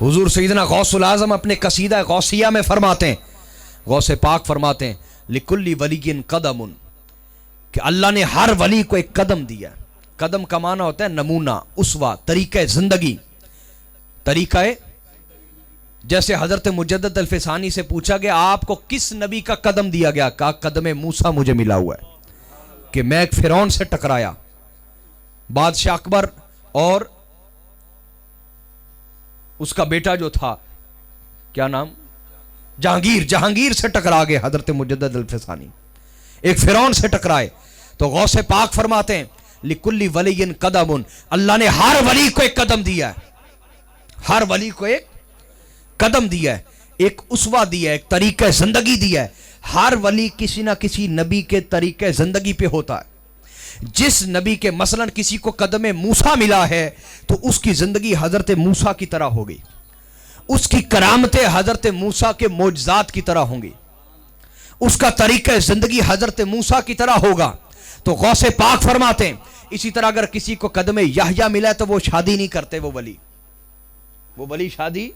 حضور سیدنا غوث العظم اپنے قصیدہ غوثیہ میں فرماتے ہیں، غوث پاک فرماتے ہیں لِكُلِّ وَلِيٍّ قَدَمٌ، کہ اللہ نے ہر ولی کو ایک قدم دیا۔ قدم کا معنی ہوتا ہے نمونہ، اسوہ، طریقہ زندگی، طریقہ جیسے حضرت مجدد الفسانی سے پوچھا گیا آپ کو کس نبی کا قدم دیا گیا؟ کہا قدم موسیٰ مجھے ملا ہوا ہے کہ میں ایک فرعون سے ٹکرایا، بادشاہ اکبر اور اس کا بیٹا جو تھا کیا نام، جہانگیر سے ٹکرا گئے حضرت مجدد الفسانی، ایک فرعون سے ٹکرائے۔ تو غوث پاک فرماتے ہیں لِكُلِّ وَلِيٍّ قَدَمٌ، اللہ نے ہر ولی کو ایک قدم دیا ہے، ہر ولی کو ایک قدم دیا ہے، ایک اسوہ دیا ہے، ایک طریقہ زندگی دیا ہے۔ ہر ولی کسی نہ کسی نبی کے طریقہ زندگی پہ ہوتا ہے۔ جس نبی کے مثلا کسی کو قدم موسیٰ ملا ہے تو اس کی زندگی حضرت موسیٰ کی طرح ہوگی، اس کی کرامتیں حضرت موسیٰ کے معجزات کی طرح ہوں گی، اس کا طریقہ زندگی حضرت موسیٰ کی طرح ہوگا۔ تو غوث پاک فرماتے ہیں اسی طرح اگر کسی کو قدم یحییٰ ملا ہے تو وہ شادی نہیں کرتے، وہ ولی شادی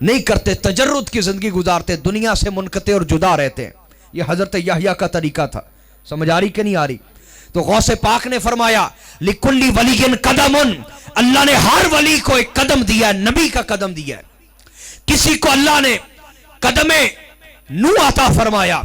نہیں کرتے، تجرد کی زندگی گزارتے، دنیا سے منقطع اور جدا رہتے ہیں۔ یہ حضرت یحییٰ کا طریقہ تھا۔ سمجھ آ رہی کہ نہیں آ رہی؟ تو غوث پاک نے فرمایا لِكُلِّ وَلِيٍّ قَدَمٌ، اللہ نے ہر ولی کو ایک قدم دیا ہے، نبی کا قدم دیا ہے۔ کسی کو اللہ نے قدم نوح عطا فرمایا،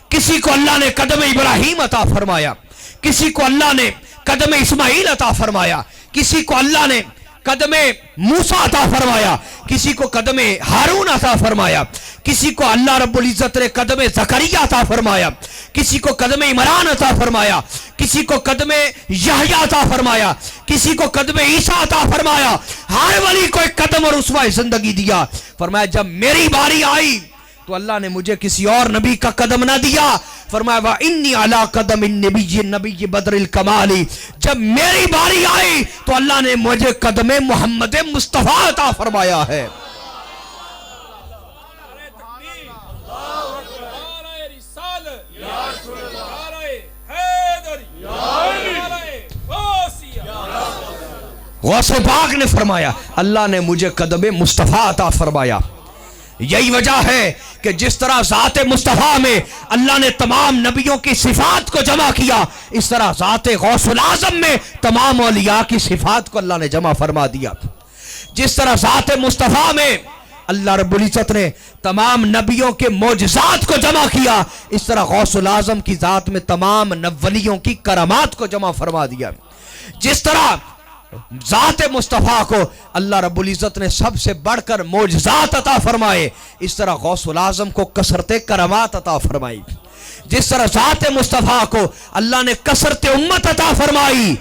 کسی کو اللہ نے قدم ابراہیم عطا فرمایا، کسی کو اللہ نے قدم اسماعیل عطا فرمایا، کسی کو اللہ نے قدم موسیٰ عطا فرمایا، کسی کو قدم ہارون عطا فرمایا، کسی کو اللہ رب العزت نے قدم زکریا عطا فرمایا، کسی کو قدم عمران عطا فرمایا، کسی کو قدم یحییٰ عطا فرمایا، کسی کو قدم عیسیٰ عطا فرمایا۔ ہر ولی کو ایک قدم اور اسوہ زندگی دیا۔ فرمایا جب میری باری آئی تو اللہ نے مجھے کسی اور نبی کا قدم نہ دیا۔ فرمایا وَإِنِّي عَلَىٰ قَدَمِ النَّبِيِّ بَدْرِ الْكَمَالِ، جب میری باری آئی تو اللہ نے مجھے قدم محمد مصطفیٰ عطا فرمایا ہے۔ غوث پاک نے فرمایا اللہ نے مجھے قدم مصطفیٰ عطا فرمایا۔ یہی وجہ ہے کہ جس طرح ذات مصطفیٰ میں اللہ نے تمام نبیوں کی صفات کو جمع کیا، اس طرح ذات غوث العظم میں تمام اولیاء کی صفات کو اللہ نے جمع فرما دیا۔ جس طرح ذات مصطفیٰ میں اللہ رب العزت نے تمام نبیوں کے معجزات کو جمع کیا، اس طرح غوث العظم کی ذات میں تمام ولیوں کی کرامات کو جمع فرما دیا۔ جس طرح ذات مصطفیٰ کو اللہ رب العزت نے سب سے بڑھ کر معجزات عطا فرمائے، اس طرح غوث العظم کو کثرت کرامات عطا فرمائی۔ جس طرح ذات مصطفیٰ کو اللہ نے کثرت امت عطا فرمائی،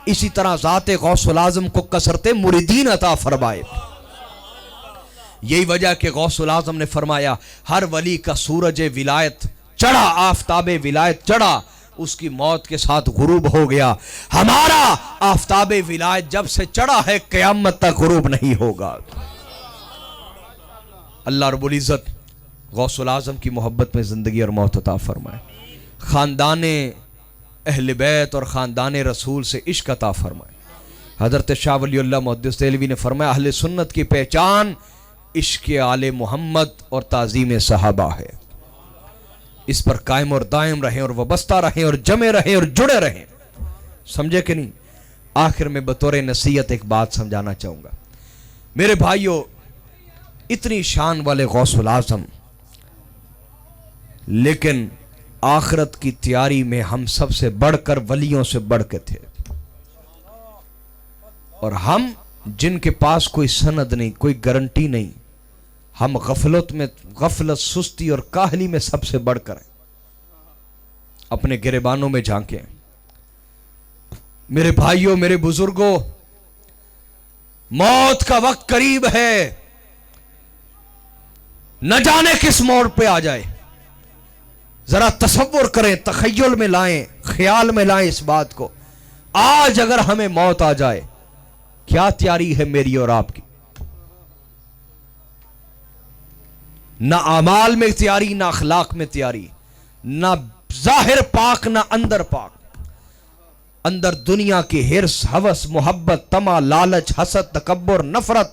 اسی طرح ذات غوث العظم کو کثرت مریدین عطا فرمائے۔ یہی وجہ کہ غوث العظم نے فرمایا ہر ولی کا سورج ولایت چڑھا، آفتاب ولایت چڑھا، اس کی موت کے ساتھ غروب ہو گیا۔ ہمارا آفتاب ولایت جب سے چڑھا ہے قیامت تک غروب نہیں ہوگا۔ اللہ رب العزت غوث العظم کی محبت میں زندگی اور موت عطا فرمائے، خاندان اہل بیت اور خاندان رسول سے عشق عطا فرمائے۔ حضرت شاہ ولی اللہ محدث دہلوی نے فرمایا اہل سنت کی پہچان عشق آل محمد اور تعظیم صحابہ ہے۔ اس پر قائم اور دائم رہیں اور وابستہ رہیں اور جمے رہیں اور جڑے رہیں۔ سمجھے کہ نہیں؟ آخر میں بطور نصیحت ایک بات سمجھانا چاہوں گا میرے بھائیو، اتنی شان والے غوث العظم، لیکن آخرت کی تیاری میں ہم سب سے بڑھ کر ولیوں سے بڑھ کے تھے، اور ہم جن کے پاس کوئی سند نہیں، کوئی گارنٹی نہیں، ہم غفلت سستی اور کاہلی میں سب سے بڑھ کر ہیں۔ اپنے گریبانوں میں جھانکیں میرے بھائیوں، میرے بزرگوں، موت کا وقت قریب ہے، نہ جانے کس موڑ پہ آ جائے۔ ذرا تصور کریں، تخیل میں لائیں، خیال میں لائیں اس بات کو۔ آج اگر ہمیں موت آ جائے کیا تیاری ہے میری اور آپ کی؟ نہ اعمال میں تیاری، نہ اخلاق میں تیاری، نہ ظاہر پاک نہ اندر پاک۔ اندر دنیا کی حرص، ہوس، محبت، طمع، لالچ، حسد، تکبر، نفرت،